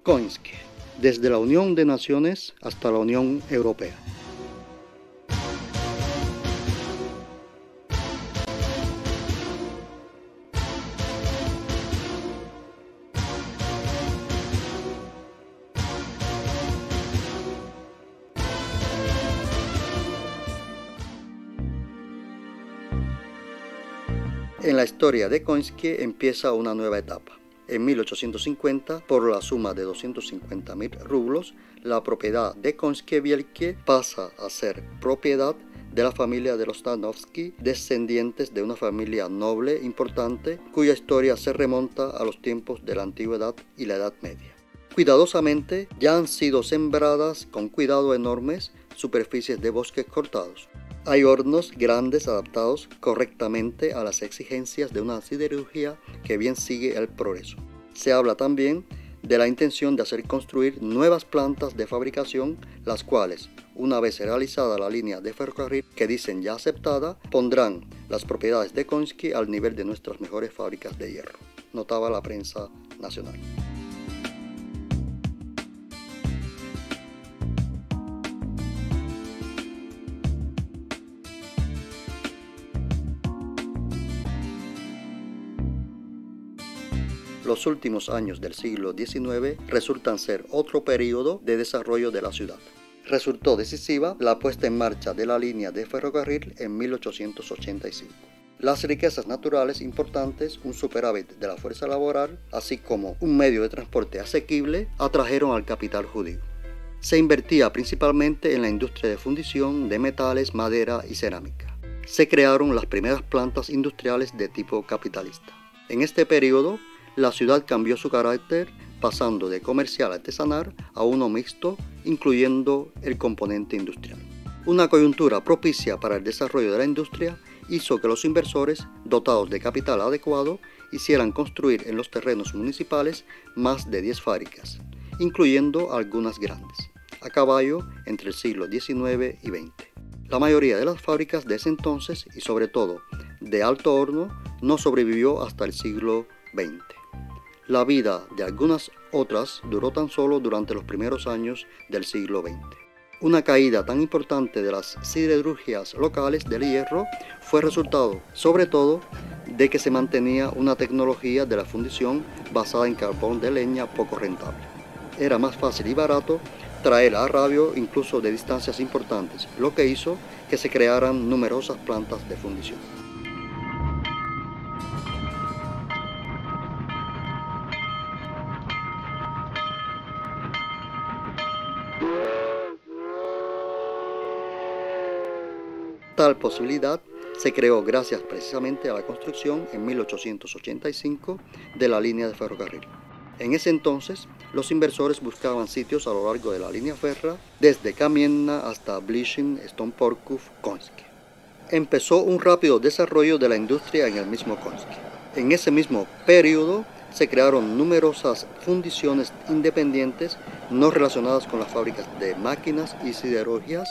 Końskie, desde la Unión de Naciones hasta la Unión Europea. En la historia de Końskie empieza una nueva etapa. En 1850, por la suma de 250.000 rublos, la propiedad de Końskie Wielkie pasa a ser propiedad de la familia de los Stanowski, descendientes de una familia noble importante cuya historia se remonta a los tiempos de la antigüedad y la Edad Media. Cuidadosamente ya han sido sembradas con cuidado enormes superficies de bosques cortados. Hay hornos grandes adaptados correctamente a las exigencias de una siderurgia que bien sigue el progreso. Se habla también de la intención de hacer construir nuevas plantas de fabricación, las cuales, una vez realizada la línea de ferrocarril que dicen ya aceptada, pondrán las propiedades de Końskie al nivel de nuestras mejores fábricas de hierro, notaba la prensa nacional. Los últimos años del siglo XIX resultan ser otro periodo de desarrollo de la ciudad. Resultó decisiva la puesta en marcha de la línea de ferrocarril en 1885. Las riquezas naturales importantes, un superávit de la fuerza laboral, así como un medio de transporte asequible, atrajeron al capital judío. Se invertía principalmente en la industria de fundición de metales, madera y cerámica. Se crearon las primeras plantas industriales de tipo capitalista. En este periodo, la ciudad cambió su carácter, pasando de comercial artesanal a uno mixto, incluyendo el componente industrial. Una coyuntura propicia para el desarrollo de la industria hizo que los inversores, dotados de capital adecuado, hicieran construir en los terrenos municipales más de 10 fábricas, incluyendo algunas grandes, a caballo entre el siglo XIX y XX. La mayoría de las fábricas de ese entonces, y sobre todo de alto horno, no sobrevivió hasta el siglo XX. La vida de algunas otras duró tan solo durante los primeros años del siglo XX. Una caída tan importante de las siderurgias locales del hierro fue resultado, sobre todo, de que se mantenía una tecnología de la fundición basada en carbón de leña poco rentable. Era más fácil y barato traer a radio incluso de distancias importantes, lo que hizo que se crearan numerosas plantas de fundición. Tal posibilidad se creó gracias precisamente a la construcción en 1885 de la línea de ferrocarril. En ese entonces, los inversores buscaban sitios a lo largo de la línea férrea, desde Kamienna hasta Blishin, Stomporków, Końskie. Empezó un rápido desarrollo de la industria en el mismo Końskie. En ese mismo periodo se crearon numerosas fundiciones independientes no relacionadas con las fábricas de máquinas y siderurgias.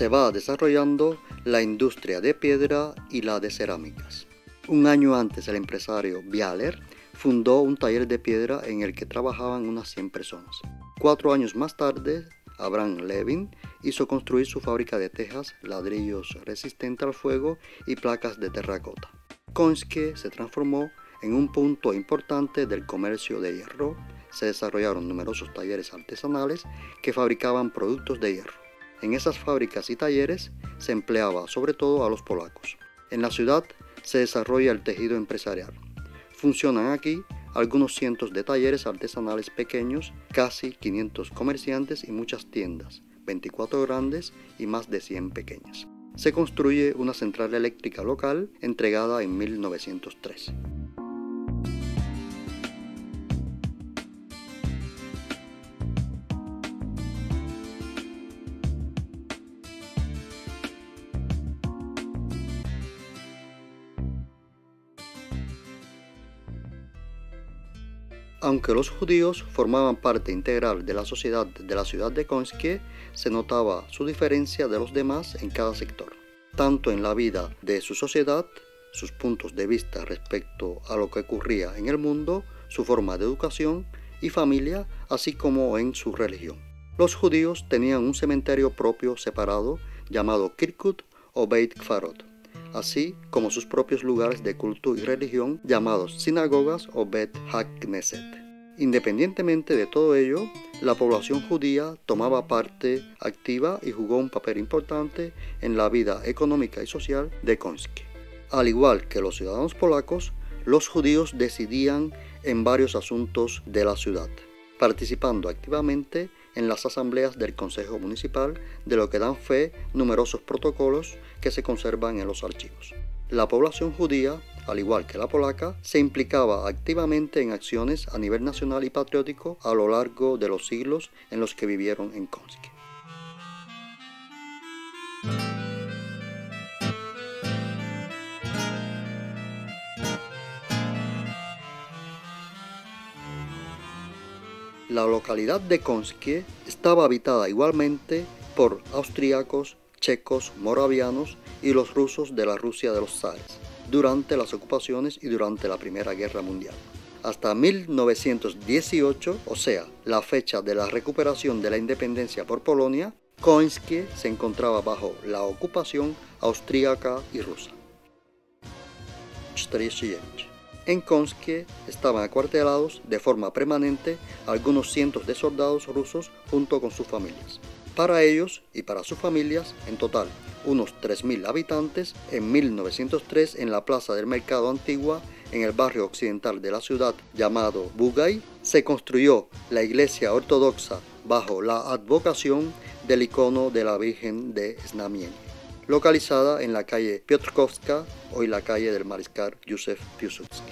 se va desarrollando la industria de piedra y la de cerámicas. Un año antes, el empresario Bialer fundó un taller de piedra en el que trabajaban unas 100 personas. 4 años más tarde, Abraham Levin hizo construir su fábrica de tejas, ladrillos resistentes al fuego y placas de terracota. Konski se transformó en un punto importante del comercio de hierro. Se desarrollaron numerosos talleres artesanales que fabricaban productos de hierro. En esas fábricas y talleres se empleaba sobre todo a los polacos. En la ciudad se desarrolla el tejido empresarial. Funcionan aquí algunos cientos de talleres artesanales pequeños, casi 500 comerciantes y muchas tiendas, 24 grandes y más de 100 pequeñas. Se construye una central eléctrica local entregada en 1903. Aunque los judíos formaban parte integral de la sociedad de la ciudad de Konski, se notaba su diferencia de los demás en cada sector, tanto en la vida de su sociedad, sus puntos de vista respecto a lo que ocurría en el mundo, su forma de educación y familia, así como en su religión. Los judíos tenían un cementerio propio separado llamado Kirkut o Beit Kfarot, así como sus propios lugares de culto y religión llamados sinagogas o Bet HaKnesset. Independientemente de todo ello, la población judía tomaba parte activa y jugó un papel importante en la vida económica y social de Konski. Al igual que los ciudadanos polacos, los judíos decidían en varios asuntos de la ciudad, participando activamente en las asambleas del Consejo Municipal, de lo que dan fe numerosos protocolos que se conservan en los archivos. La población judía, al igual que la polaca, se implicaba activamente en acciones a nivel nacional y patriótico a lo largo de los siglos en los que vivieron en Konski. La localidad de Konski estaba habitada igualmente por austríacos, checos, moravianos y los rusos de la Rusia de los zares, durante las ocupaciones y durante la Primera Guerra Mundial. Hasta 1918, o sea, la fecha de la recuperación de la independencia por Polonia, Konski se encontraba bajo la ocupación austríaca y rusa. En Konski estaban acuartelados de forma permanente algunos cientos de soldados rusos junto con sus familias. Para ellos y para sus familias, en total unos 3.000 habitantes, en 1903 en la plaza del Mercado Antigua, en el barrio occidental de la ciudad llamado Bugay, se construyó la iglesia ortodoxa bajo la advocación del icono de la Virgen de Znamienie, localizada en la calle Piotrkowska, hoy la calle del mariscal Józef Piłsudski.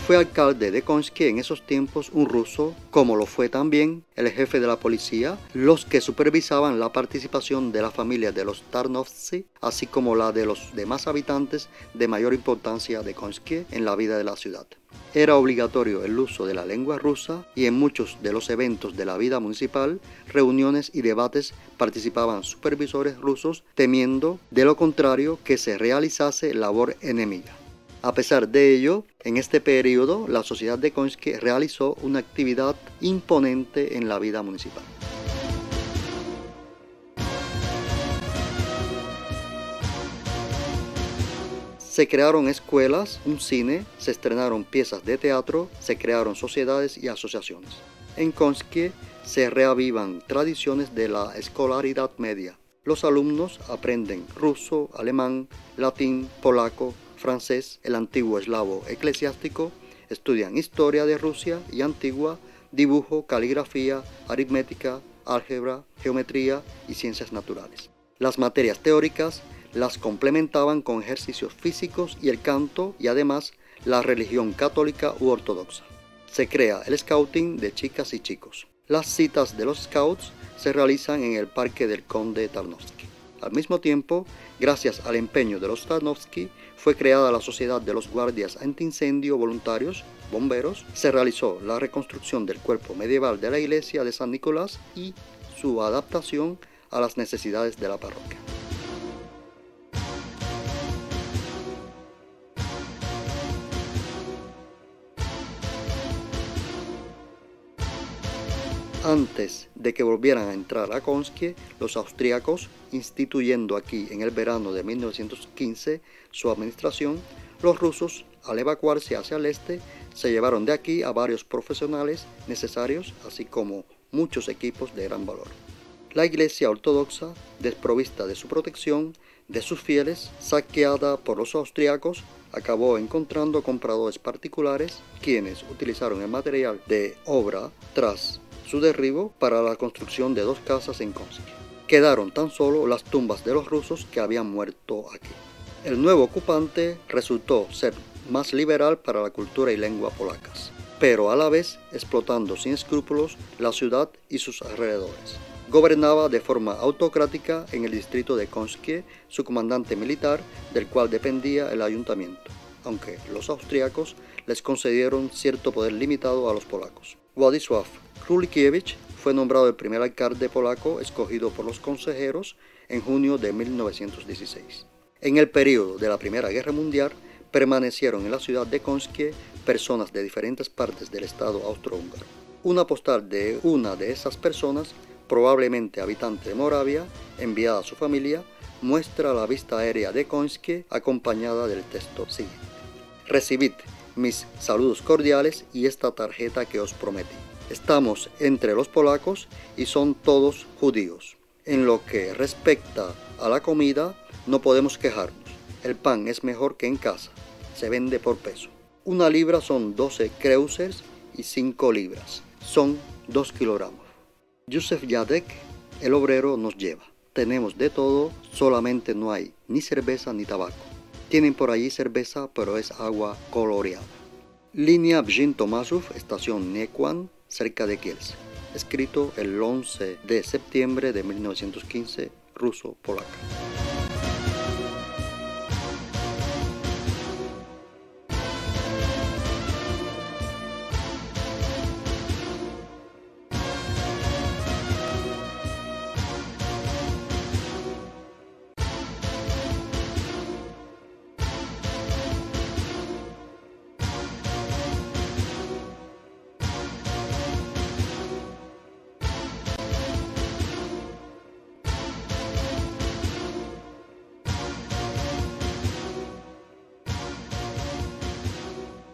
Fue alcalde de Konski en esos tiempos un ruso, como lo fue también el jefe de la policía, los que supervisaban la participación de la familia de los Tarnovtsi, así como la de los demás habitantes de mayor importancia de Konski en la vida de la ciudad. Era obligatorio el uso de la lengua rusa y en muchos de los eventos de la vida municipal, reuniones y debates participaban supervisores rusos, temiendo, de lo contrario, que se realizase labor enemiga. A pesar de ello, en este periodo, la sociedad de Konski realizó una actividad imponente en la vida municipal. Se crearon escuelas, un cine, se estrenaron piezas de teatro, se crearon sociedades y asociaciones. En Konski se reavivan tradiciones de la escolaridad media. Los alumnos aprenden ruso, alemán, latín, polaco, francés, el antiguo eslavo eclesiástico, estudian historia de Rusia y Antigua, dibujo, caligrafía, aritmética, álgebra, geometría y ciencias naturales. Las materias teóricas las complementaban con ejercicios físicos y el canto y además la religión católica u ortodoxa. Se crea el scouting de chicas y chicos. Las citas de los scouts se realizan en el Parque del Conde Tarnowski. Al mismo tiempo, gracias al empeño de los Tarnowski, fue creada la Sociedad de los Guardias Antiincendio Voluntarios, bomberos. Se realizó la reconstrucción del cuerpo medieval de la iglesia de San Nicolás y su adaptación a las necesidades de la parroquia. Antes de que volvieran a entrar a Konskie, los austríacos, instituyendo aquí en el verano de 1915 su administración, los rusos, al evacuarse hacia el este, se llevaron de aquí a varios profesionales necesarios, así como muchos equipos de gran valor. La Iglesia ortodoxa, desprovista de su protección, de sus fieles, saqueada por los austríacos, acabó encontrando compradores particulares, quienes utilizaron el material de obra tras su derribo para la construcción de 2 casas en Konskie. Quedaron tan solo las tumbas de los rusos que habían muerto aquí. El nuevo ocupante resultó ser más liberal para la cultura y lengua polacas, pero a la vez explotando sin escrúpulos la ciudad y sus alrededores. Gobernaba de forma autocrática en el distrito de Konskie su comandante militar, del cual dependía el ayuntamiento, aunque los austríacos les concedieron cierto poder limitado a los polacos. Władysław Królikiewicz fue nombrado el primer alcalde polaco escogido por los consejeros en junio de 1916. En el período de la Primera Guerra Mundial permanecieron en la ciudad de Konskie personas de diferentes partes del estado austrohúngaro. Una postal de una de esas personas, probablemente habitante de Moravia, enviada a su familia, muestra la vista aérea de Konskie acompañada del texto siguiente: recibid mis saludos cordiales y esta tarjeta que os prometí. Estamos entre los polacos y son todos judíos. En lo que respecta a la comida, no podemos quejarnos. El pan es mejor que en casa. Se vende por peso. 1 libra son 12 kreuzers y 5 libras. Son 2 kilogramos. Józef Jadek, el obrero, nos lleva. Tenemos de todo, solamente no hay ni cerveza ni tabaco. Tienen por allí cerveza, pero es agua coloreada. Línea Brzyn-Tomaszów, estación Niekłan, cerca de Kielce. Escrito el 11 de septiembre de 1915, ruso-polaca.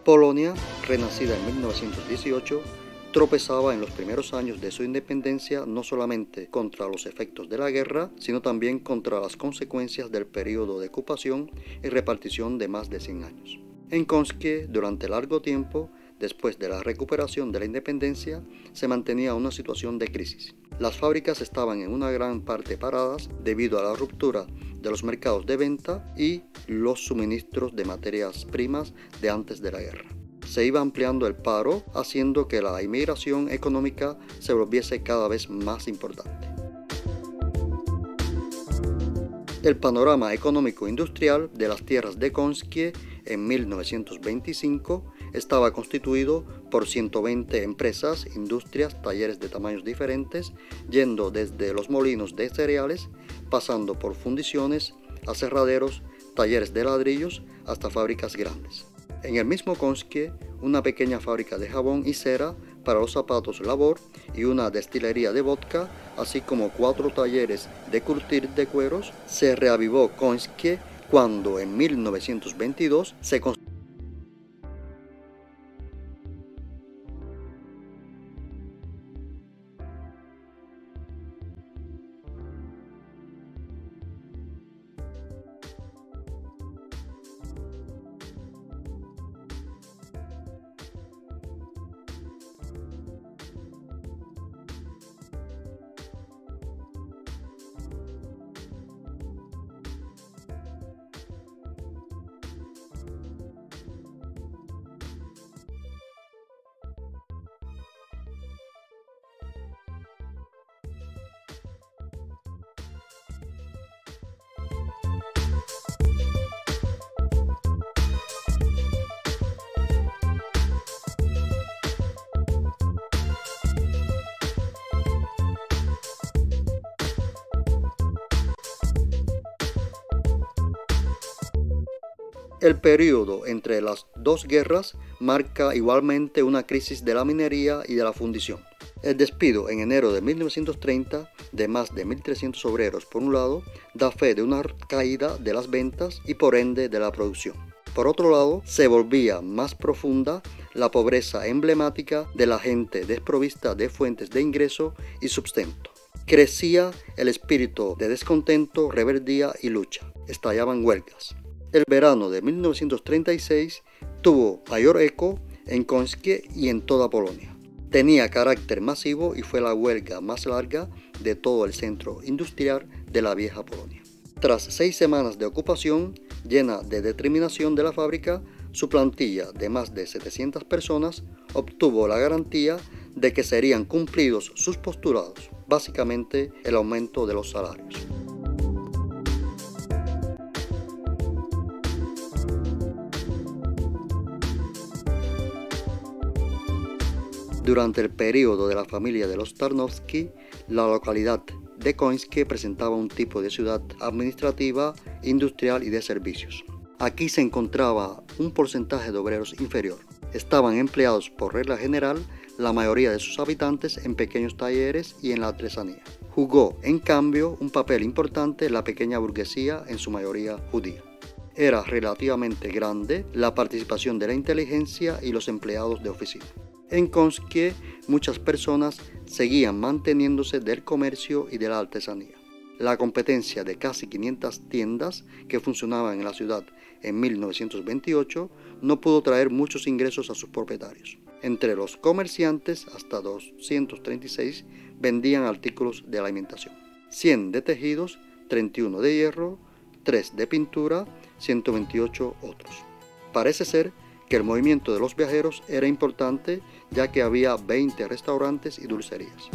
Polonia, renacida en 1918, tropezaba en los primeros años de su independencia no solamente contra los efectos de la guerra, sino también contra las consecuencias del periodo de ocupación y repartición de más de 100 años. En Konskie, durante largo tiempo, después de la recuperación de la independencia, se mantenía una situación de crisis. Las fábricas estaban en una gran parte paradas debido a la ruptura de los mercados de venta y los suministros de materias primas de antes de la guerra. Se iba ampliando el paro, haciendo que la inmigración económica se volviese cada vez más importante. El panorama económico-industrial de las tierras de Konskie en 1925 estaba constituido por 120 empresas, industrias, talleres de tamaños diferentes, yendo desde los molinos de cereales, pasando por fundiciones, aserraderos, talleres de ladrillos, hasta fábricas grandes. En el mismo Konskie, una pequeña fábrica de jabón y cera para los zapatos Labor y una destilería de vodka, así como 4 talleres de curtir de cueros. Se reavivó Konskie cuando en 1922 se construyó El periodo entre las dos guerras marca igualmente una crisis de la minería y de la fundición. El despido en enero de 1930 de más de 1.300 obreros por un lado da fe de una caída de las ventas y por ende de la producción. Por otro lado, se volvía más profunda la pobreza emblemática de la gente desprovista de fuentes de ingreso y sustento. Crecía el espíritu de descontento, rebeldía y lucha. Estallaban huelgas. El verano de 1936 tuvo mayor eco en Końskie y en toda Polonia. Tenía carácter masivo y fue la huelga más larga de todo el centro industrial de la vieja Polonia. Tras 6 semanas de ocupación, llena de determinación de la fábrica, su plantilla de más de 700 personas obtuvo la garantía de que serían cumplidos sus postulados, básicamente el aumento de los salarios. Durante el periodo de la familia de los Tarnowski, la localidad de Końskie presentaba un tipo de ciudad administrativa, industrial y de servicios. Aquí se encontraba un porcentaje de obreros inferior. Estaban empleados por regla general la mayoría de sus habitantes en pequeños talleres y en la artesanía. Jugó, en cambio, un papel importante la pequeña burguesía, en su mayoría judía. Era relativamente grande la participación de la inteligencia y los empleados de oficina. En Końskie, muchas personas seguían manteniéndose del comercio y de la artesanía. La competencia de casi 500 tiendas que funcionaban en la ciudad en 1928 no pudo traer muchos ingresos a sus propietarios. Entre los comerciantes, hasta 236 vendían artículos de alimentación. 100 de tejidos, 31 de hierro, 3 de pintura, 128 otros. Parece ser que el movimiento de los viajeros era importante, ya que había 20 restaurantes y dulcerías.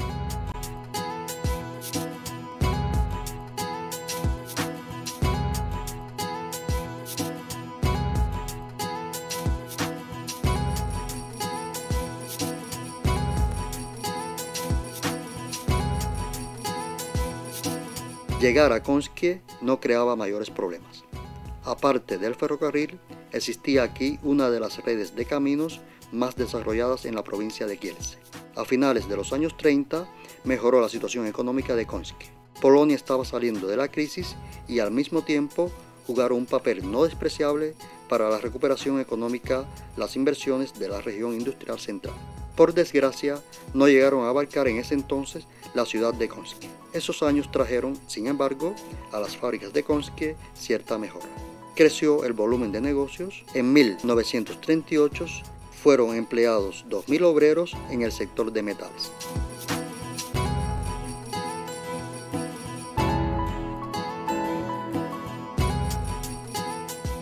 Llegar a Końskie no creaba mayores problemas. Aparte del ferrocarril, existía aquí una de las redes de caminos más desarrolladas en la provincia de Kielce. A finales de los años 30 mejoró la situación económica de Końskie. Polonia estaba saliendo de la crisis y al mismo tiempo jugaron un papel no despreciable para la recuperación económica las inversiones de la región industrial central. Por desgracia, no llegaron a abarcar en ese entonces la ciudad de Końskie. Esos años trajeron, sin embargo, a las fábricas de Końskie cierta mejora. Creció el volumen de negocios. En 1938 fueron empleados 2.000 obreros en el sector de metales.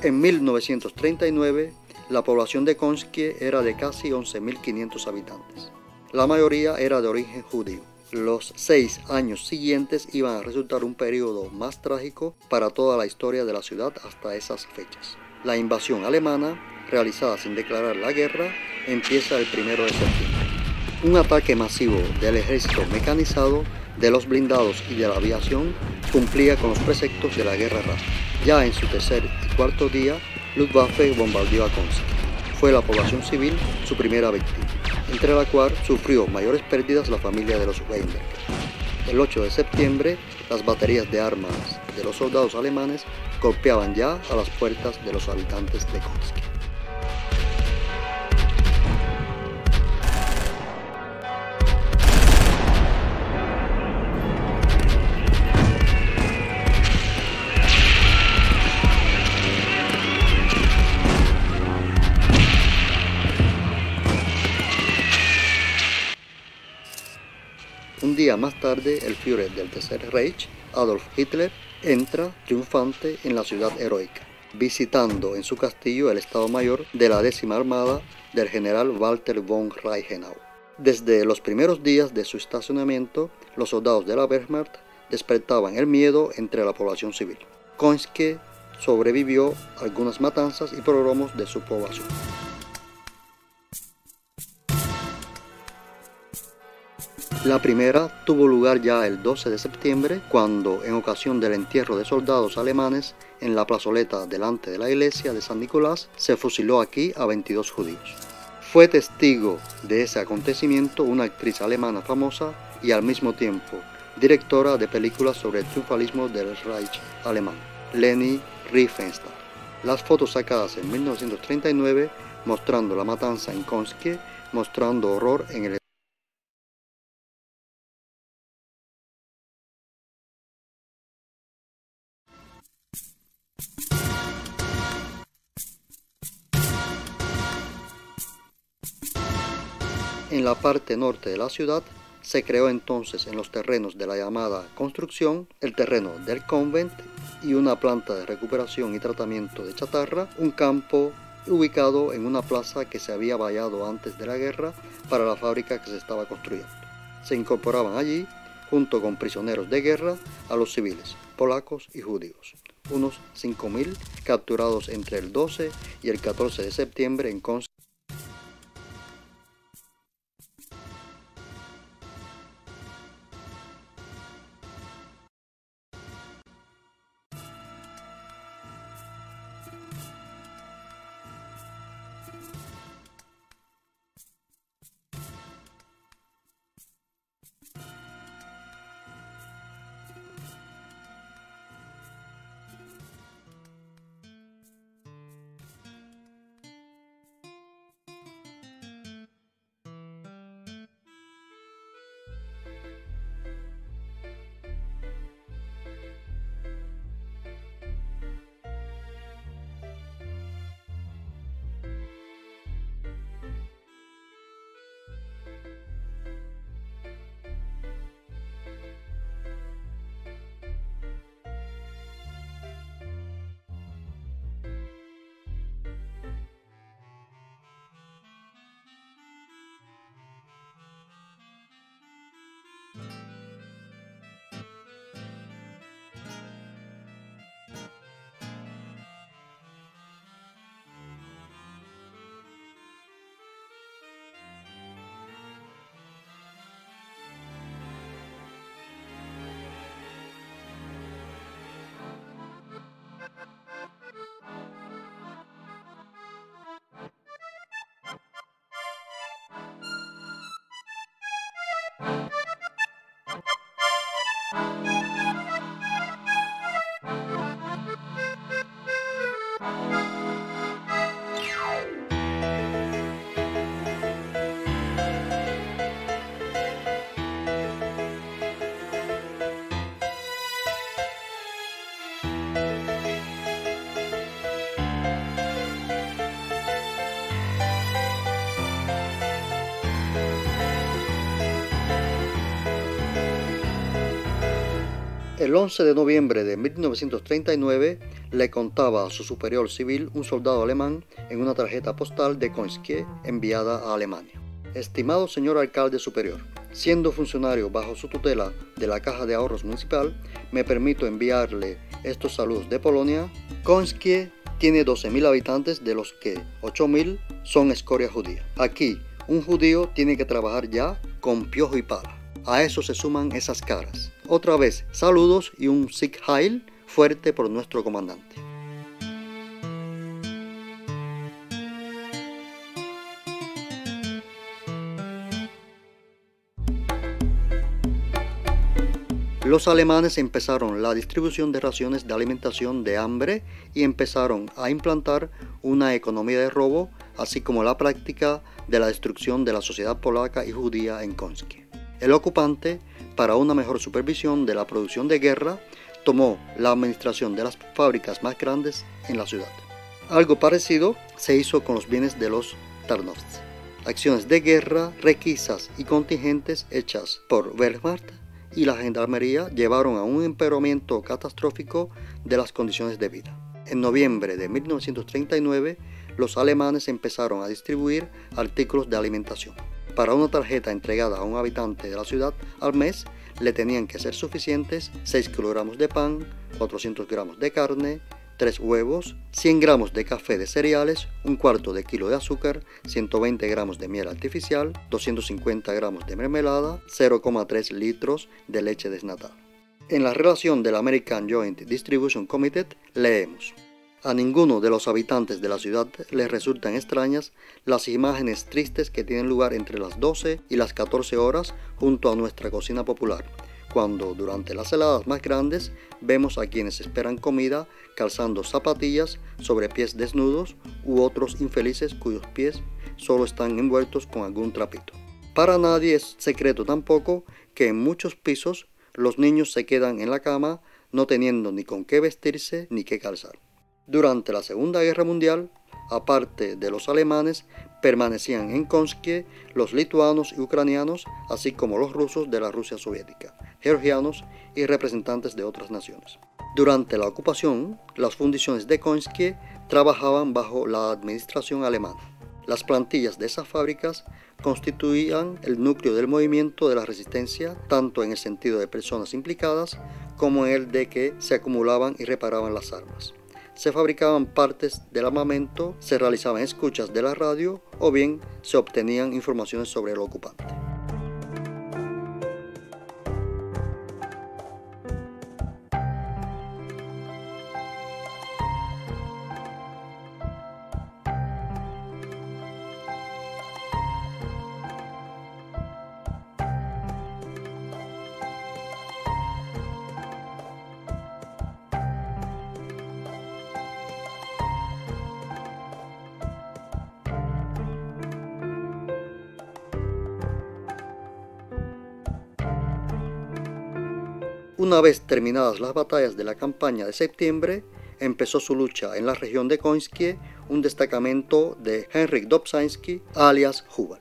En 1939, la población de Końskie era de casi 11.500 habitantes. La mayoría era de origen judío. Los 6 años siguientes iban a resultar un periodo más trágico para toda la historia de la ciudad hasta esas fechas. La invasión alemana, realizada sin declarar la guerra, empieza el 1 de septiembre. Un ataque masivo del ejército mecanizado, de los blindados y de la aviación cumplía con los preceptos de la guerra rápida. Ya en su tercer y cuarto día, Luftwaffe bombardeó a Końskie. Fue la población civil su primera víctima, entre la cual sufrió mayores pérdidas la familia de los Weinberger. El 8 de septiembre, las baterías de armas de los soldados alemanes golpeaban ya a las puertas de los habitantes de Końskie. Un día más tarde, el Führer del Tercer Reich, Adolf Hitler, entra triunfante en la ciudad heroica, visitando en su castillo el Estado Mayor de la 10ª Armada del general Walter von Reichenau. Desde los primeros días de su estacionamiento, los soldados de la Wehrmacht despertaban el miedo entre la población civil. Końskie sobrevivió a algunas matanzas y pogromos de su población. La primera tuvo lugar ya el 12 de septiembre, cuando, en ocasión del entierro de soldados alemanes en la plazoleta delante de la iglesia de San Nicolás, se fusiló aquí a 22 judíos. Fue testigo de ese acontecimiento una actriz alemana famosa y al mismo tiempo directora de películas sobre el triunfalismo del Reich alemán, Leni Riefenstahl. Las fotos sacadas en 1939 mostrando la matanza en Konski, mostrando horror en el En la parte norte de la ciudad se creó entonces en los terrenos de la llamada construcción, el terreno del convent y una planta de recuperación y tratamiento de chatarra, un campo ubicado en una plaza que se había vallado antes de la guerra para la fábrica que se estaba construyendo. Se incorporaban allí, junto con prisioneros de guerra, a los civiles, polacos y judíos, unos 5.000 capturados entre el 12 y el 14 de septiembre en Konski. El 11 de noviembre de 1939 le contaba a su superior civil un soldado alemán en una tarjeta postal de Konski enviada a Alemania. Estimado señor alcalde superior, siendo funcionario bajo su tutela de la Caja de Ahorros Municipal, me permito enviarle estos saludos de Polonia. Konski tiene 12.000 habitantes, de los que 8.000 son escoria judía. Aquí, un judío tiene que trabajar ya con piojo y pala. A eso se suman esas caras. Otra vez, saludos y un Sieg Heil fuerte por nuestro comandante. Los alemanes empezaron la distribución de raciones de alimentación de hambre y empezaron a implantar una economía de robo, así como la práctica de la destrucción de la sociedad polaca y judía en Konski. El ocupante, para una mejor supervisión de la producción de guerra, tomó la administración de las fábricas más grandes en la ciudad. Algo parecido se hizo con los bienes de los Tarnowski. Acciones de guerra, requisas y contingentes hechas por Wehrmacht y la gendarmería llevaron a un empeoramiento catastrófico de las condiciones de vida. En noviembre de 1939, los alemanes empezaron a distribuir artículos de alimentación. Para una tarjeta entregada a un habitante de la ciudad al mes, le tenían que ser suficientes 6 kilogramos de pan, 400 gramos de carne, 3 huevos, 100 gramos de café de cereales, un cuarto de kilo de azúcar, 120 gramos de miel artificial, 250 gramos de mermelada, 0,3 litros de leche desnatada. En la relación del American Joint Distribution Committee leemos: a ninguno de los habitantes de la ciudad les resultan extrañas las imágenes tristes que tienen lugar entre las 12 y las 14 horas junto a nuestra cocina popular, cuando durante las heladas más grandes vemos a quienes esperan comida calzando zapatillas sobre pies desnudos u otros infelices cuyos pies solo están envueltos con algún trapito. Para nadie es secreto tampoco que en muchos pisos los niños se quedan en la cama no teniendo ni con qué vestirse ni qué calzar. Durante la Segunda Guerra Mundial, aparte de los alemanes, permanecían en Konski los lituanos y ucranianos, así como los rusos de la Rusia soviética, georgianos y representantes de otras naciones. Durante la ocupación, las fundiciones de Konski trabajaban bajo la administración alemana. Las plantillas de esas fábricas constituían el núcleo del movimiento de la resistencia, tanto en el sentido de personas implicadas como en el de que se acumulaban y reparaban las armas. Se fabricaban partes del armamento, se realizaban escuchas de la radio o bien se obtenían informaciones sobre el ocupante. Una vez terminadas las batallas de la campaña de septiembre, empezó su lucha en la región de Końskie un destacamento de Henryk Dobzhansky, alias Hubal.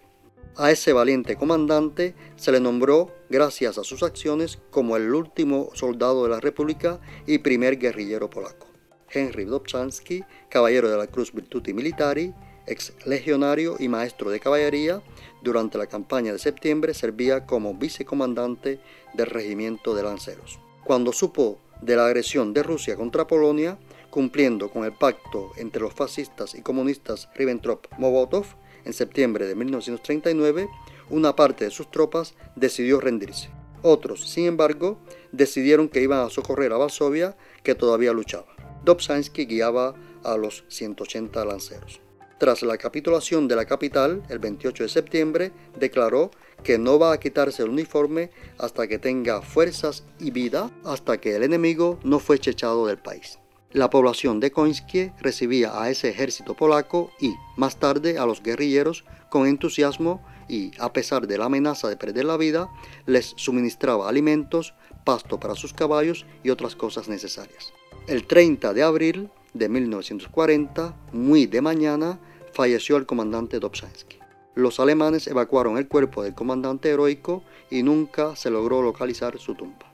A ese valiente comandante se le nombró, gracias a sus acciones, como el último soldado de la República y primer guerrillero polaco. Henryk Dobzhansky, caballero de la Cruz Virtuti Militari, ex legionario y maestro de caballería, durante la campaña de septiembre servía como vicecomandante del regimiento de lanceros. Cuando supo de la agresión de Rusia contra Polonia, cumpliendo con el pacto entre los fascistas y comunistas Ribbentrop-Molotov, en septiembre de 1939, una parte de sus tropas decidió rendirse. Otros, sin embargo, decidieron que iban a socorrer a Varsovia, que todavía luchaba. Dobzhansky guiaba a los 180 lanceros. Tras la capitulación de la capital, el 28 de septiembre, declaró que no va a quitarse el uniforme hasta que tenga fuerzas y vida, hasta que el enemigo no fuese echado del país. La población de Końskie recibía a ese ejército polaco y, más tarde, a los guerrilleros con entusiasmo y, a pesar de la amenaza de perder la vida, les suministraba alimentos, pasto para sus caballos y otras cosas necesarias. El 30 de abril de 1940, muy de mañana, falleció el comandante Dobzhansky. Los alemanes evacuaron el cuerpo del comandante heroico y nunca se logró localizar su tumba.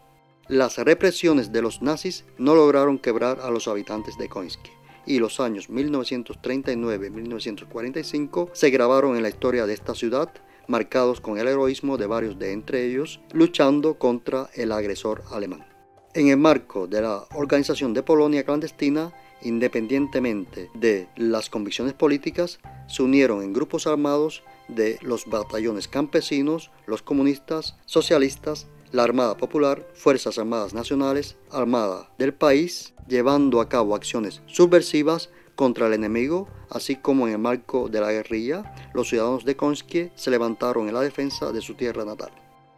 Las represiones de los nazis no lograron quebrar a los habitantes de Końskie y los años 1939-1945 se grabaron en la historia de esta ciudad, marcados con el heroísmo de varios de entre ellos, luchando contra el agresor alemán. En el marco de la organización de Polonia clandestina, independientemente de las convicciones políticas, se unieron en grupos armados de los batallones campesinos, los comunistas, socialistas, la Armada Popular, Fuerzas Armadas Nacionales, Armada del país, llevando a cabo acciones subversivas contra el enemigo, así como en el marco de la guerrilla, los ciudadanos de Końskie se levantaron en la defensa de su tierra natal.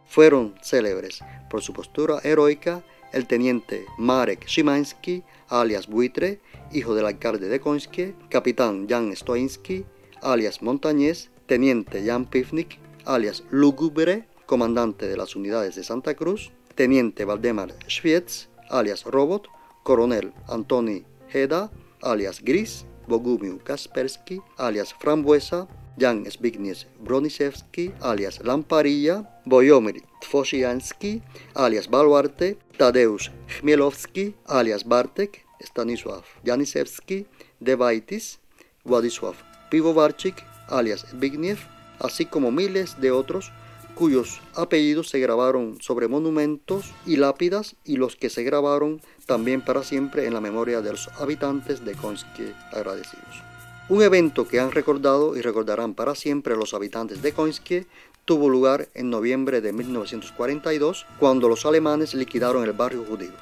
Fueron célebres por su postura heroica el teniente Marek Szymański, alias Buitre, hijo del alcalde de Końskie, capitán Jan Stoiński, alias Montañés, teniente Jan Pivnik, alias Lugubre, comandante de las unidades de Santa Cruz, teniente Waldemar Świec, alias Robot, coronel Antoni Heda, alias Gris, Bogumił Kasperski, alias Frambuesa, Jan Zbigniew Broniszewski, alias Lamparilla, Wojomir Twosiański, alias Baluarte, Tadeusz Chmielowski, alias Bartek, Stanisław Janisewski, Dewaitis, Władysław Piwowarczyk, alias Zbigniew, así como miles de otros cuyos apellidos se grabaron sobre monumentos y lápidas y los que se grabaron también para siempre en la memoria de los habitantes de Końskie agradecidos. Un evento que han recordado y recordarán para siempre los habitantes de Końskie tuvo lugar en noviembre de 1942, cuando los alemanes liquidaron el barrio judío,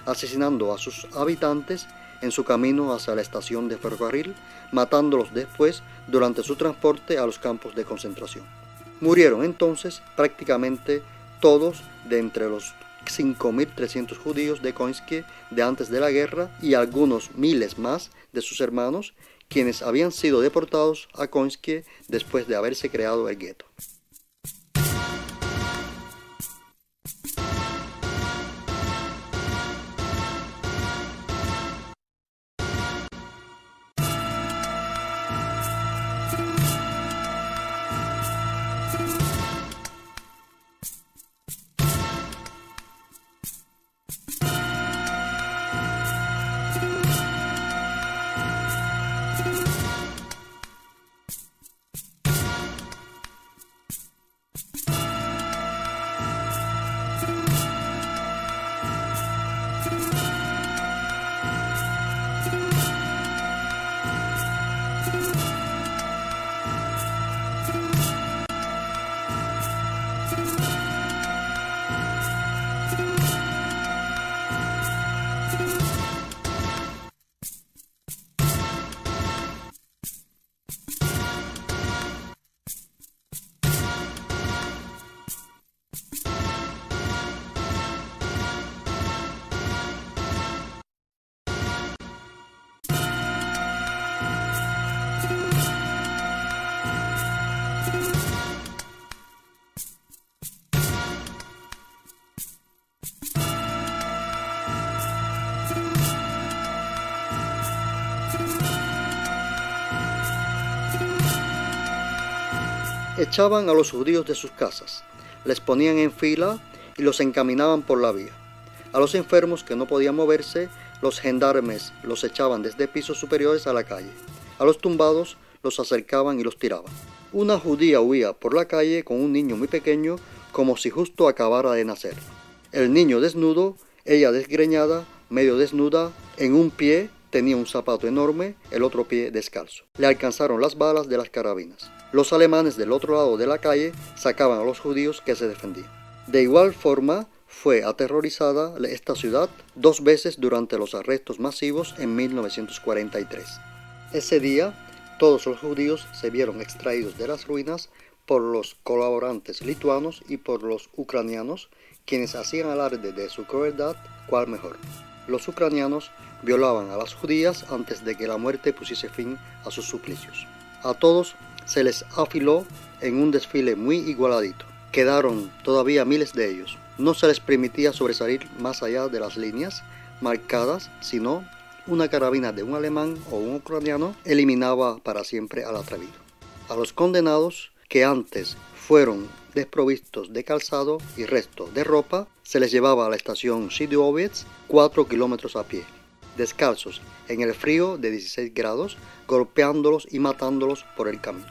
asesinando a sus habitantes en su camino hacia la estación de ferrocarril, matándolos después durante su transporte a los campos de concentración. Murieron entonces prácticamente todos de entre los 5.300 judíos de Koinske de antes de la guerra y algunos miles más de sus hermanos, quienes habían sido deportados a Koinske después de haberse creado el gueto. Echaban a los judíos de sus casas, les ponían en fila y los encaminaban por la vía. A los enfermos que no podían moverse, los gendarmes los echaban desde pisos superiores a la calle. A los tumbados los acercaban y los tiraban. Una judía huía por la calle con un niño muy pequeño, como si justo acabara de nacer. El niño desnudo, ella desgreñada, medio desnuda, en un pie tenía un zapato enorme, el otro pie descalzo. Le alcanzaron las balas de las carabinas. Los alemanes del otro lado de la calle sacaban a los judíos que se defendían. De igual forma, fue aterrorizada esta ciudad 2 veces durante los arrestos masivos en 1943. Ese día, todos los judíos se vieron extraídos de las ruinas por los colaborantes lituanos y por los ucranianos, quienes hacían alarde de su crueldad, cuál mejor. Los ucranianos violaban a las judías antes de que la muerte pusiese fin a sus suplicios. A todos se les afiló en un desfile muy igualadito. Quedaron todavía miles de ellos. No se les permitía sobresalir más allá de las líneas marcadas, sino una carabina de un alemán o un ucraniano eliminaba para siempre al atrevido. A los condenados, que antes fueron desprovistos de calzado y resto de ropa, se les llevaba a la estación Siduovets 4 kilómetros a pie, descalzos en el frío de 16 grados, golpeándolos y matándolos por el camino.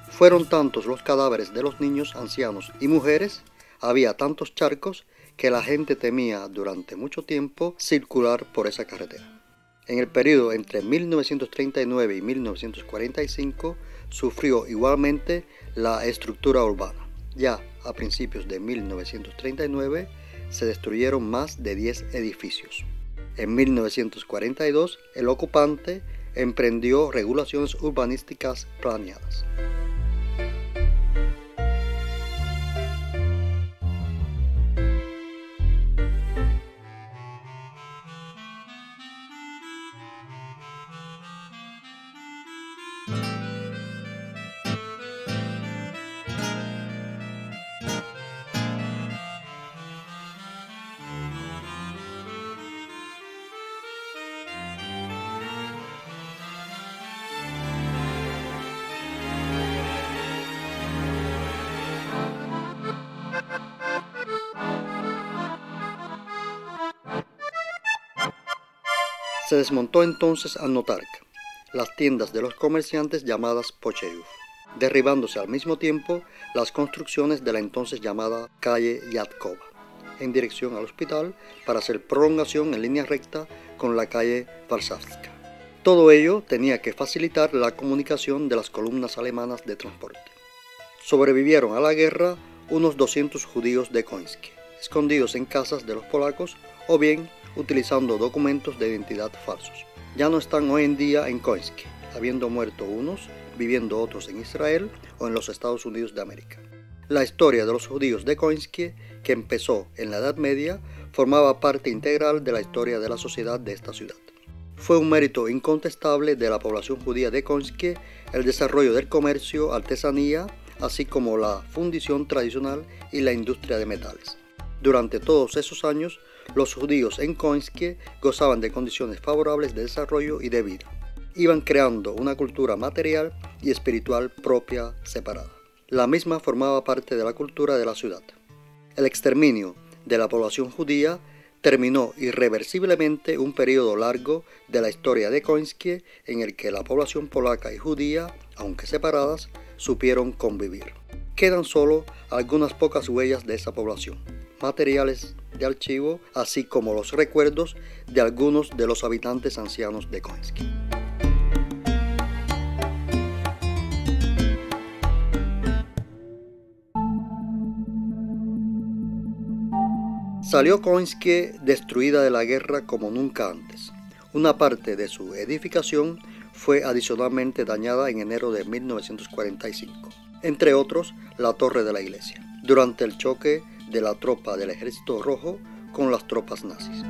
Fueron tantos los cadáveres de los niños, ancianos y mujeres, había tantos charcos que la gente temía durante mucho tiempo circular por esa carretera. En el periodo entre 1939 y 1945 sufrió igualmente la estructura urbana. Ya a principios de 1939 se destruyeron más de 10 edificios. En 1942 el ocupante emprendió regulaciones urbanísticas planeadas. Se desmontó entonces Anotark, las tiendas de los comerciantes llamadas Pocheyuf, derribándose al mismo tiempo las construcciones de la entonces llamada calle Yadkova, en dirección al hospital para hacer prolongación en línea recta con la calle Varsavska. Todo ello tenía que facilitar la comunicación de las columnas alemanas de transporte. Sobrevivieron a la guerra unos 200 judíos de Końskie, escondidos en casas de los polacos o bien utilizando documentos de identidad falsos. Ya no están hoy en día en Końskie, habiendo muerto unos, viviendo otros en Israel o en los Estados Unidos de América. La historia de los judíos de Końskie, que empezó en la Edad Media, formaba parte integral de la historia de la sociedad de esta ciudad. Fue un mérito incontestable de la población judía de Końskie el desarrollo del comercio, artesanía, así como la fundición tradicional y la industria de metales. Durante todos esos años, los judíos en Końskie gozaban de condiciones favorables de desarrollo y de vida. Iban creando una cultura material y espiritual propia separada. La misma formaba parte de la cultura de la ciudad. El exterminio de la población judía terminó irreversiblemente un periodo largo de la historia de Końskie en el que la población polaca y judía, aunque separadas, supieron convivir. Quedan solo algunas pocas huellas de esa población, materiales de archivo, así como los recuerdos de algunos de los habitantes ancianos de Końskie. Salió Końskie destruida de la guerra como nunca antes. Una parte de su edificación fue adicionalmente dañada en enero de 1945, entre otros la torre de la iglesia, durante el choque de la tropa del Ejército Rojo con las tropas nazis.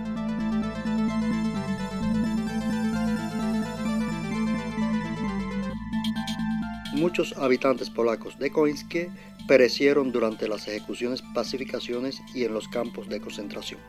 Muchos habitantes polacos de Końskie perecieron durante las ejecuciones, pacificaciones y en los campos de concentración.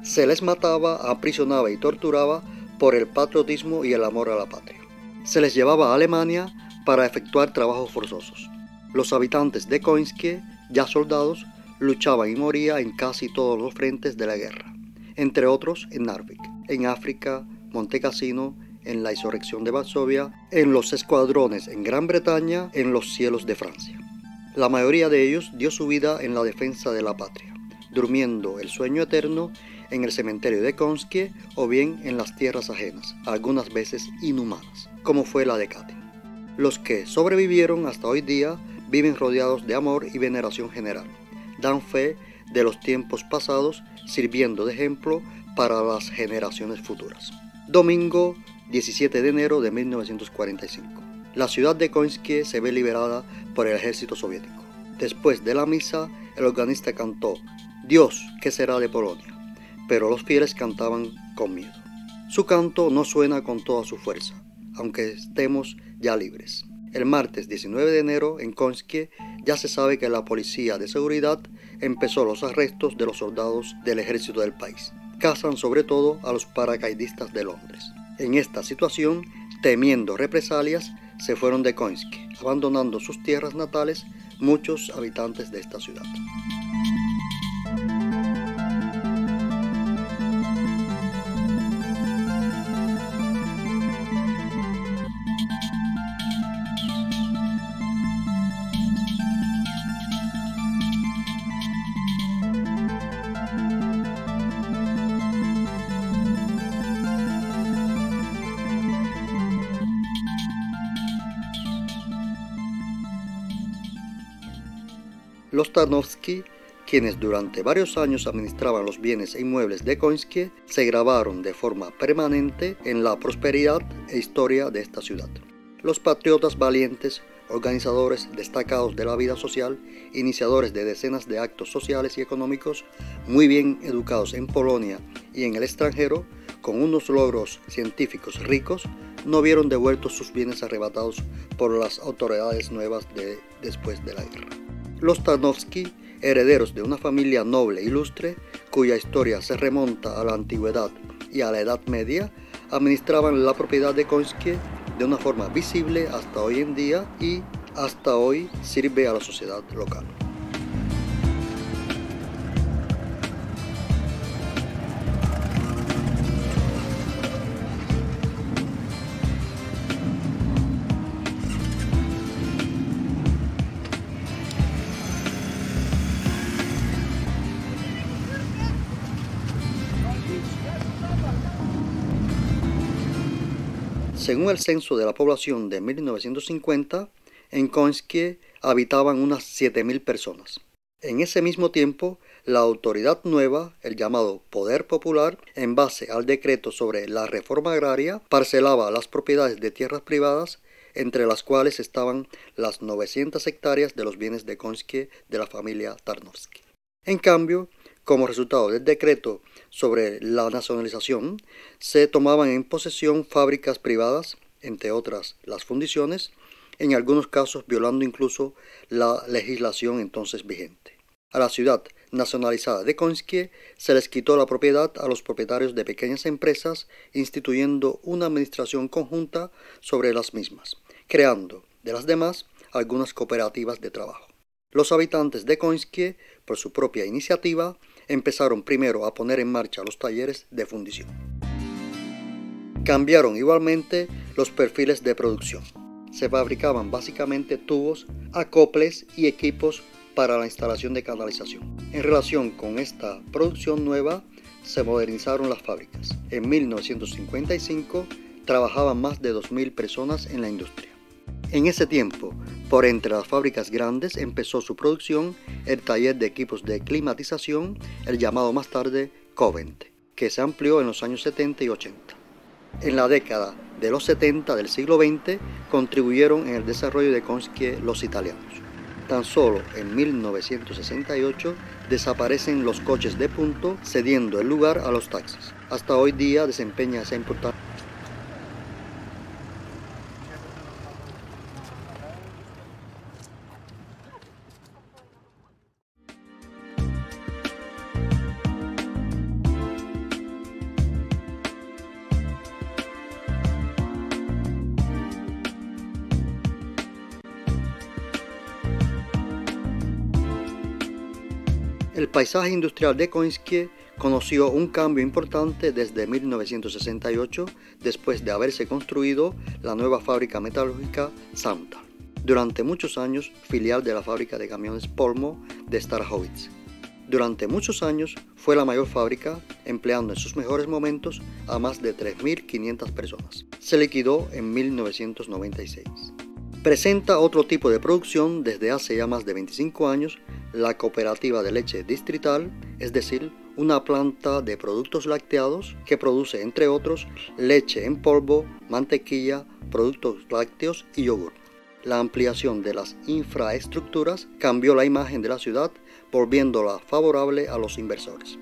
Se les mataba, aprisionaba y torturaba por el patriotismo y el amor a la patria. Se les llevaba a Alemania para efectuar trabajos forzosos. Los habitantes de Końskie, ya soldados, luchaban y morían en casi todos los frentes de la guerra, entre otros en Narvik, en África, Monte Cassino, en la insurrección de Varsovia, en los escuadrones en Gran Bretaña, en los cielos de Francia. La mayoría de ellos dio su vida en la defensa de la patria, durmiendo el sueño eterno en el cementerio de Końskie o bien en las tierras ajenas, algunas veces inhumanas, como fue la de Katyn. Los que sobrevivieron hasta hoy día viven rodeados de amor y veneración general. Dan fe de los tiempos pasados, sirviendo de ejemplo para las generaciones futuras. Domingo 17 de enero de 1945. La ciudad de Końskie se ve liberada por el ejército soviético. Después de la misa, el organista cantó «Dios, ¿qué será de Polonia?», pero los fieles cantaban con miedo. Su canto no suena con toda su fuerza, aunque estemos ya libres. El martes 19 de enero en Końskie ya se sabe que la policía de seguridad empezó los arrestos de los soldados del ejército del país. Cazan sobre todo a los paracaidistas de Londres. En esta situación, temiendo represalias, se fueron de Końskie, abandonando sus tierras natales muchos habitantes de esta ciudad. Los Tarnowski, quienes durante varios años administraban los bienes e inmuebles de Końskie, se grabaron de forma permanente en la prosperidad e historia de esta ciudad. Los patriotas valientes, organizadores destacados de la vida social, iniciadores de decenas de actos sociales y económicos, muy bien educados en Polonia y en el extranjero, con unos logros científicos ricos, no vieron devueltos sus bienes arrebatados por las autoridades nuevas después de la guerra. Los Tarnowski, herederos de una familia noble e ilustre, cuya historia se remonta a la antigüedad y a la Edad Media, administraban la propiedad de Końskie de una forma visible hasta hoy en día y hasta hoy sirve a la sociedad local. Según el censo de la población de 1950, En Końskie habitaban unas 7.000 personas. En ese mismo tiempo, la autoridad nueva, el llamado Poder Popular, en base al decreto sobre la reforma agraria, parcelaba las propiedades de tierras privadas, entre las cuales estaban las 900 hectáreas de los bienes de Końskie de la familia Tarnowski. En cambio, como resultado del decreto sobre la nacionalización, se tomaban en posesión fábricas privadas, entre otras las fundiciones, en algunos casos violando incluso la legislación entonces vigente. A la ciudad nacionalizada de Końskie se les quitó la propiedad a los propietarios de pequeñas empresas, instituyendo una administración conjunta sobre las mismas, creando de las demás algunas cooperativas de trabajo. Los habitantes de Końskie, por su propia iniciativa, empezaron primero a poner en marcha los talleres de fundición. Cambiaron igualmente los perfiles de producción. Se fabricaban básicamente tubos, acoples y equipos para la instalación de canalización. En relación con esta producción nueva, se modernizaron las fábricas. En 1955 trabajaban más de 2.000 personas en la industria. En ese tiempo, por entre las fábricas grandes empezó su producción el taller de equipos de climatización, el llamado más tarde Covent, que se amplió en los años 70 y 80. En la década de los 70 del siglo XX contribuyeron en el desarrollo de Końskie los italianos. Tan solo en 1968 desaparecen los coches de punto, cediendo el lugar a los taxis. Hasta hoy día desempeña esa importante. El paisaje industrial de Końskie conoció un cambio importante desde 1968, después de haberse construido la nueva fábrica metalúrgica Samtal, durante muchos años filial de la fábrica de camiones Polmo de Starachowice. Durante muchos años fue la mayor fábrica, empleando en sus mejores momentos a más de 3.500 personas. Se liquidó en 1996. Presenta otro tipo de producción desde hace ya más de 25 años, la cooperativa de leche distrital, es decir, una planta de productos lácteos que produce, entre otros, leche en polvo, mantequilla, productos lácteos y yogur. La ampliación de las infraestructuras cambió la imagen de la ciudad, volviéndola favorable a los inversores.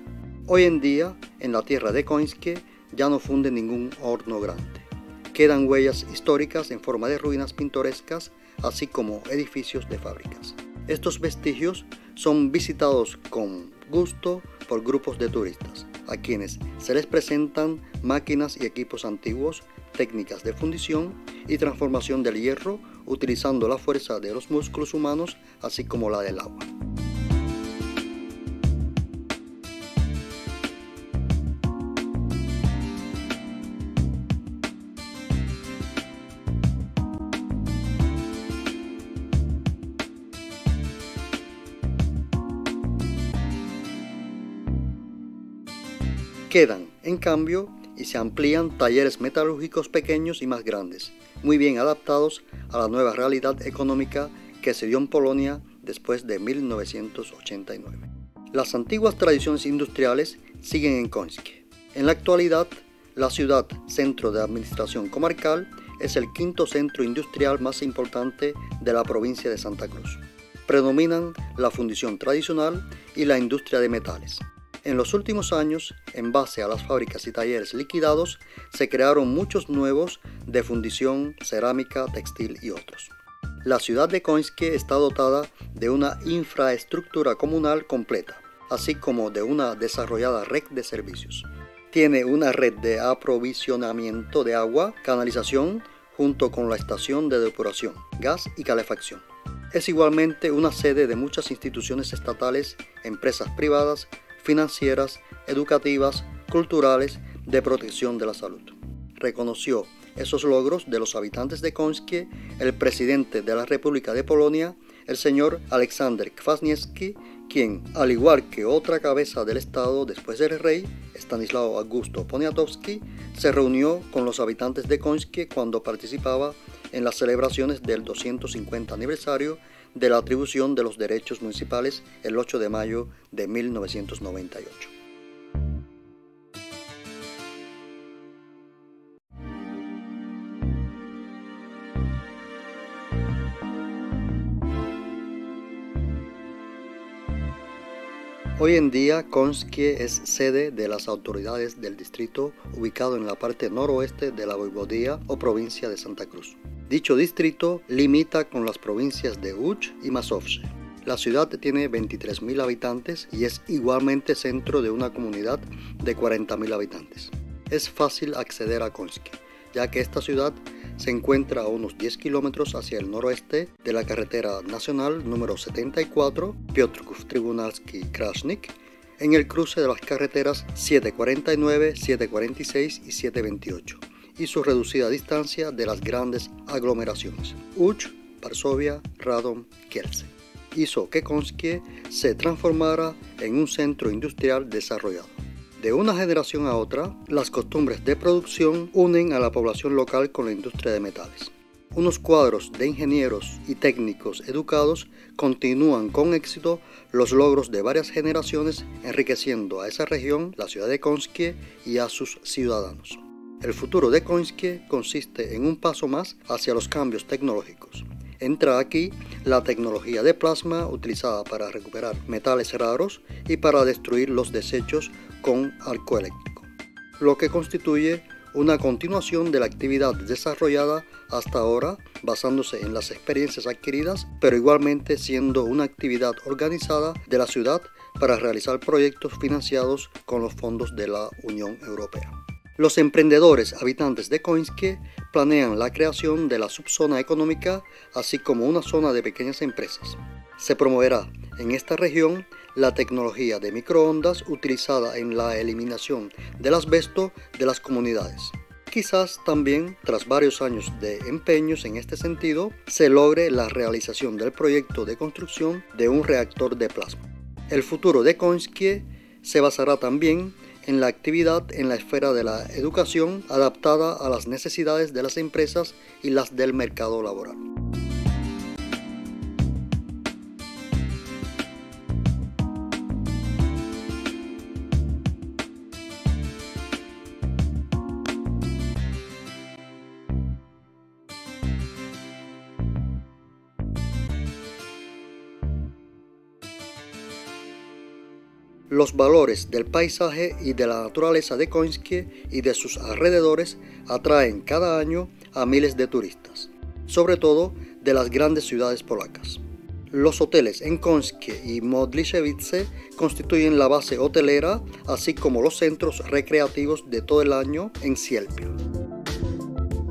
Hoy en día, en la tierra de Końskie ya no funde ningún horno grande. Quedan huellas históricas en forma de ruinas pintorescas, así como edificios de fábricas. Estos vestigios son visitados con gusto por grupos de turistas, a quienes se les presentan máquinas y equipos antiguos, técnicas de fundición y transformación del hierro, utilizando la fuerza de los músculos humanos, así como la del agua. Quedan, en cambio, y se amplían talleres metalúrgicos pequeños y más grandes, muy bien adaptados a la nueva realidad económica que se dio en Polonia después de 1989. Las antiguas tradiciones industriales siguen en Końskie. En la actualidad, la ciudad, centro de administración comarcal, es el quinto centro industrial más importante de la provincia de Santa Cruz. Predominan la fundición tradicional y la industria de metales. En los últimos años, en base a las fábricas y talleres liquidados, se crearon muchos nuevos de fundición, cerámica, textil y otros. La ciudad de Końskie está dotada de una infraestructura comunal completa, así como de una desarrollada red de servicios. Tiene una red de aprovisionamiento de agua, canalización, junto con la estación de depuración, gas y calefacción. Es igualmente una sede de muchas instituciones estatales, empresas privadas, financieras, educativas, culturales, de protección de la salud. Reconoció esos logros de los habitantes de Końskie el presidente de la República de Polonia, el señor Aleksander Kwaśniewski, quien, al igual que otra cabeza del Estado después del rey, Stanislaw Augusto Poniatowski, se reunió con los habitantes de Końskie cuando participaba en las celebraciones del 250 aniversario de la atribución de los derechos municipales el 8 de mayo de 1998. Hoy en día, Konskie es sede de las autoridades del distrito ubicado en la parte noroeste de la voivodía o provincia de Santa Cruz. Dicho distrito limita con las provincias de Łódź y Mazowsze. La ciudad tiene 23.000 habitantes y es igualmente centro de una comunidad de 40.000 habitantes. Es fácil acceder a Konskie, ya que esta ciudad se encuentra a unos 10 kilómetros hacia el noroeste de la carretera nacional número 74, Piotrków-Trybunalski-Kraśnik, en el cruce de las carreteras 749, 746 y 728, y su reducida distancia de las grandes aglomeraciones, Łódź, Varsovia, Radom, Kielce, hizo que Konskie se transformara en un centro industrial desarrollado. De una generación a otra, las costumbres de producción unen a la población local con la industria de metales. Unos cuadros de ingenieros y técnicos educados continúan con éxito los logros de varias generaciones, enriqueciendo a esa región, la ciudad de Konskie, y a sus ciudadanos. El futuro de Konskie consiste en un paso más hacia los cambios tecnológicos. Entra aquí la tecnología de plasma utilizada para recuperar metales raros y para destruir los desechos con arco eléctrico, lo que constituye una continuación de la actividad desarrollada hasta ahora basándose en las experiencias adquiridas, pero igualmente siendo una actividad organizada de la ciudad para realizar proyectos financiados con los fondos de la Unión Europea. Los emprendedores habitantes de Konskie planean la creación de la subzona económica, así como una zona de pequeñas empresas. Se promoverá en esta región la tecnología de microondas utilizada en la eliminación del asbesto de las comunidades. Quizás también, tras varios años de empeños en este sentido, se logre la realización del proyecto de construcción de un reactor de plasma. El futuro de Konskie se basará también en la actividad en la esfera de la educación adaptada a las necesidades de las empresas y las del mercado laboral. Los valores del paisaje y de la naturaleza de Konskie y de sus alrededores atraen cada año a miles de turistas, sobre todo de las grandes ciudades polacas. Los hoteles en Konskie y Modlicewice constituyen la base hotelera, así como los centros recreativos de todo el año en Sielpil.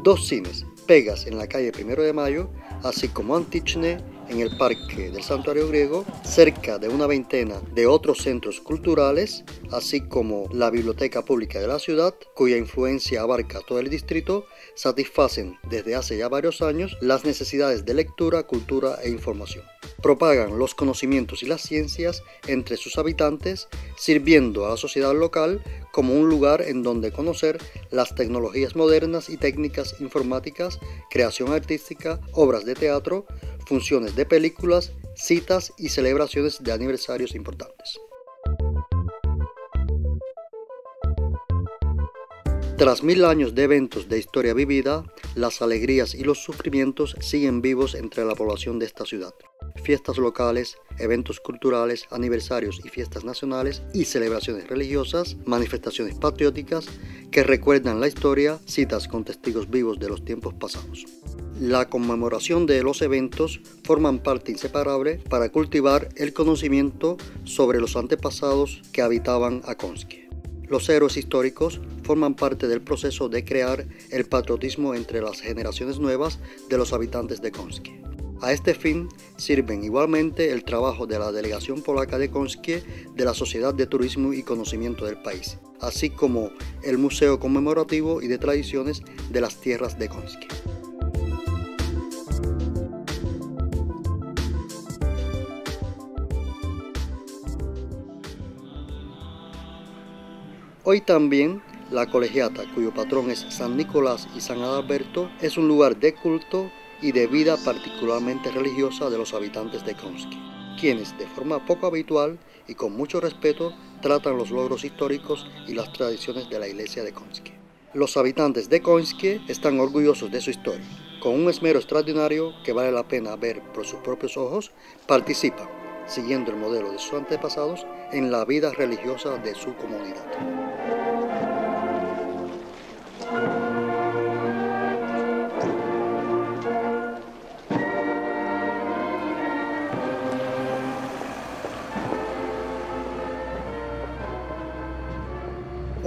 Dos cines, Pegas en la calle 1 de Mayo, así como Antichne en el Parque del Santuario Griego, cerca de una veintena de otros centros culturales, así como la Biblioteca Pública de la ciudad, cuya influencia abarca todo el distrito, satisfacen desde hace ya varios años las necesidades de lectura, cultura e información. Propagan los conocimientos y las ciencias entre sus habitantes, sirviendo a la sociedad local como un lugar en donde conocer las tecnologías modernas y técnicas informáticas, creación artística, obras de teatro, funciones de películas, citas y celebraciones de aniversarios importantes. Tras 1000 años de eventos de historia vivida, las alegrías y los sufrimientos siguen vivos entre la población de esta ciudad. Fiestas locales, eventos culturales, aniversarios y fiestas nacionales y celebraciones religiosas, manifestaciones patrióticas que recuerdan la historia, citas con testigos vivos de los tiempos pasados. La conmemoración de los eventos forman parte inseparable para cultivar el conocimiento sobre los antepasados que habitaban a Konskie. Los héroes históricos forman parte del proceso de crear el patriotismo entre las generaciones nuevas de los habitantes de Konskie. A este fin sirven igualmente el trabajo de la delegación polaca de Konskie de la Sociedad de Turismo y Conocimiento del país, así como el Museo Conmemorativo y de Tradiciones de las Tierras de Konskie. Hoy también La Colegiata, cuyo patrón es San Nicolás y San Adalberto, es un lugar de culto y de vida particularmente religiosa de los habitantes de Konski, quienes de forma poco habitual y con mucho respeto tratan los logros históricos y las tradiciones de la iglesia de Konski. Los habitantes de Konski están orgullosos de su historia. Con un esmero extraordinario que vale la pena ver por sus propios ojos, participan, siguiendo el modelo de sus antepasados, en la vida religiosa de su comunidad.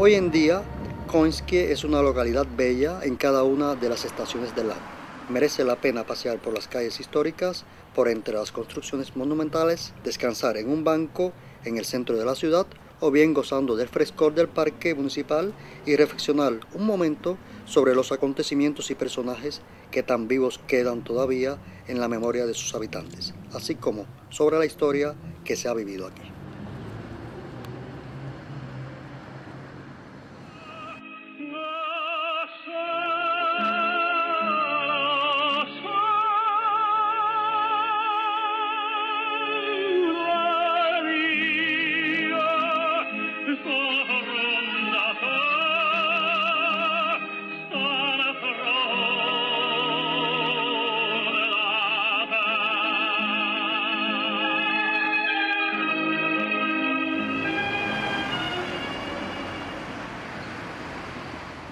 Hoy en día, Konski es una localidad bella en cada una de las estaciones del año. Merece la pena pasear por las calles históricas, por entre las construcciones monumentales, descansar en un banco en el centro de la ciudad o bien gozando del frescor del parque municipal y reflexionar un momento sobre los acontecimientos y personajes que tan vivos quedan todavía en la memoria de sus habitantes, así como sobre la historia que se ha vivido aquí.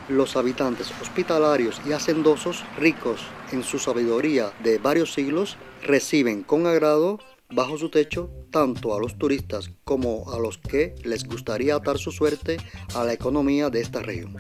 Los habitantes hospitalarios y hacendosos, ricos en su sabiduría de varios siglos, reciben con agrado bajo su techo tanto a los turistas como a los que les gustaría atar su suerte a la economía de esta región.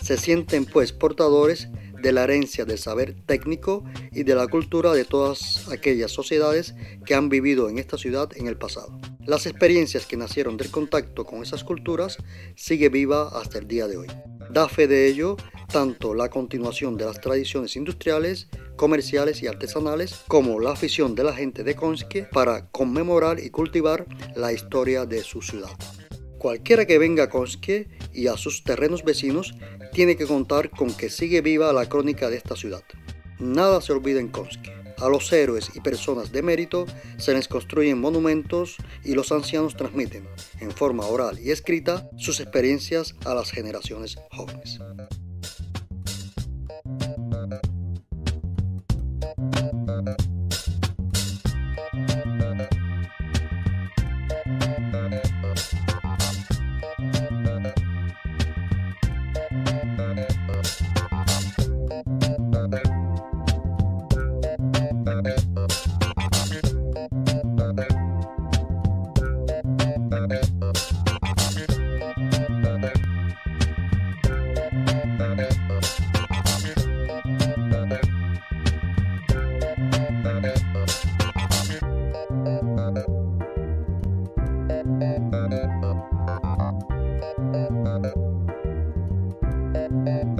Se sienten pues portadores de la herencia del saber técnico y de la cultura de todas aquellas sociedades que han vivido en esta ciudad en el pasado. Las experiencias que nacieron del contacto con esas culturas sigue viva hasta el día de hoy. Da fe de ello tanto la continuación de las tradiciones industriales, comerciales y artesanales, como la afición de la gente de Konski para conmemorar y cultivar la historia de su ciudad. Cualquiera que venga a Konski y a sus terrenos vecinos tiene que contar con que sigue viva la crónica de esta ciudad. Nada se olvida en Konski. A los héroes y personas de mérito se les construyen monumentos y los ancianos transmiten, en forma oral y escrita, sus experiencias a las generaciones jóvenes.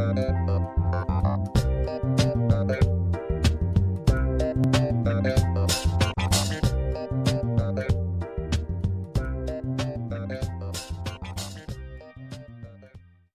Thank you.